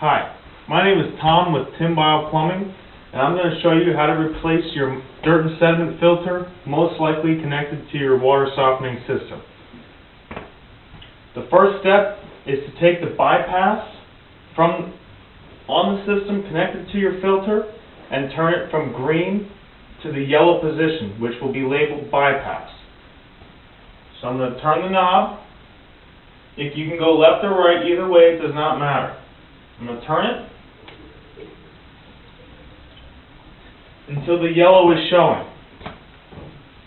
Hi, my name is Tom with Beil Plumbing, and I'm going to show you how to replace your dirt and sediment filter, most likely connected to your water softening system. The first step is to take the bypass from on the system connected to your filter and turn it from green to the yellow position, which will be labeled bypass. So I'm going to turn the knob. If you can go left or right, either way, it does not matter. I'm going to turn it until the yellow is showing.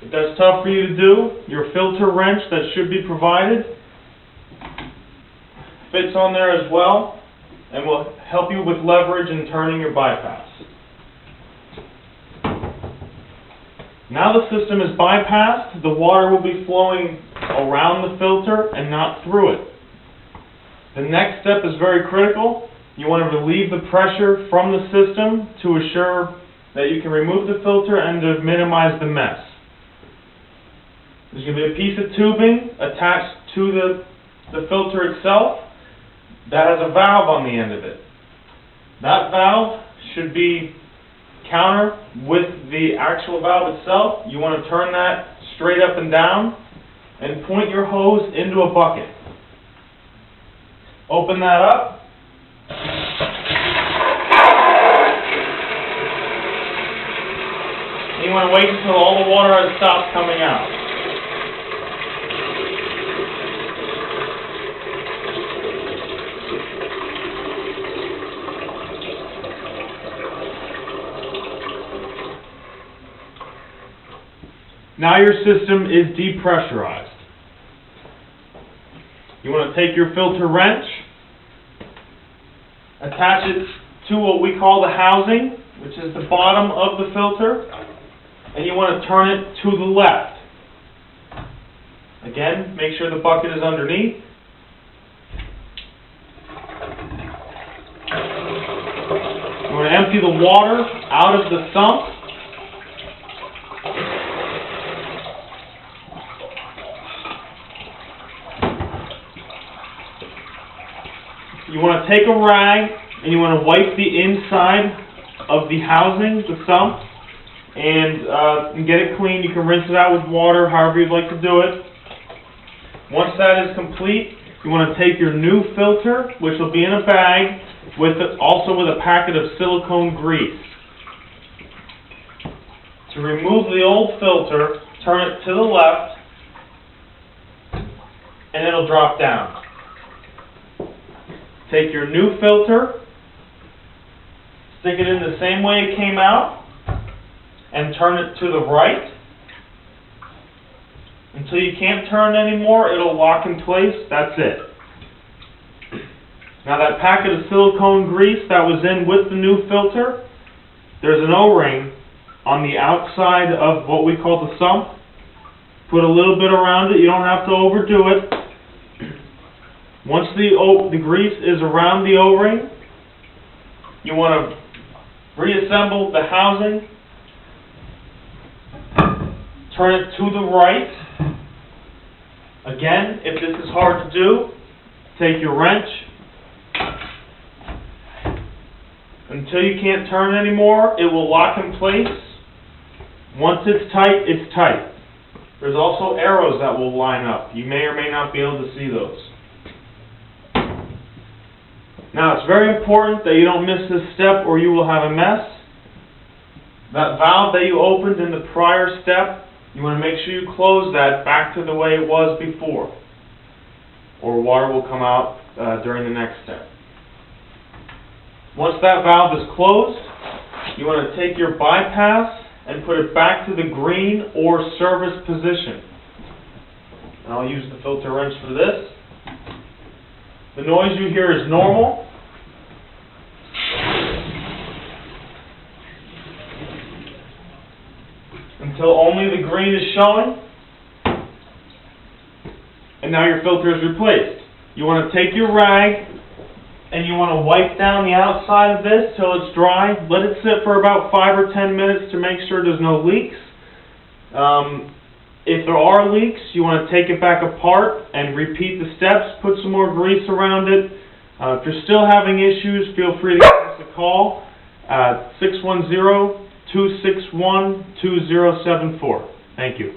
If that's tough for you to do, your filter wrench that should be provided fits on there as well and will help you with leverage in turning your bypass. Now the system is bypassed, the water will be flowing around the filter and not through it. The next step is very critical. You want to relieve the pressure from the system to assure that you can remove the filter and to minimize the mess. There's going to be a piece of tubing attached to the filter itself that has a valve on the end of it. That valve should be counter with the actual valve itself. You want to turn that straight up and down and point your hose into a bucket. Open that up. And you want to wait until all the water has stopped coming out. Now your system is depressurized. You want to take your filter wrench, attach it to what we call the housing, which is the bottom of the filter, and you want to turn it to the left. Again, make sure the bucket is underneath. You want to empty the water out of the sump. You want to take a rag and you want to wipe the inside of the housing, the sump, and get it clean. You can rinse it out with water, however you'd like to do it. Once that is complete, you want to take your new filter, which will be in a bag, also with a packet of silicone grease. To remove the old filter, turn it to the left, and it'll drop down. Take your new filter, stick it in the same way it came out, and turn it to the right. Until you can't turn anymore, it'll lock in place. That's it. Now that packet of silicone grease that was in with the new filter, there's an O-ring on the outside of what we call the sump. Put a little bit around it. You don't have to overdo it. Once the grease is around the O-ring, you want to reassemble the housing, turn it to the right. Again, if this is hard to do, take your wrench. Until you can't turn anymore, it will lock in place. Once it's tight, it's tight. There's also arrows that will line up. You may or may not be able to see those. Now, it's very important that you don't miss this step or you will have a mess. That valve that you opened in the prior step, you want to make sure you close that back to the way it was before, or water will come out during the next step. Once that valve is closed, you want to take your bypass and put it back to the green or service position. And I'll use the filter wrench for this. The noise you hear is normal. Until only the green is showing. And now your filter is replaced. You want to take your rag and you want to wipe down the outside of this till it's dry. Let it sit for about 5 or 10 minutes to make sure there's no leaks. If there are leaks, you want to take it back apart and repeat the steps. Put some more grease around it. If you're still having issues, feel free to give us a call at 610-261-2074. Thank you.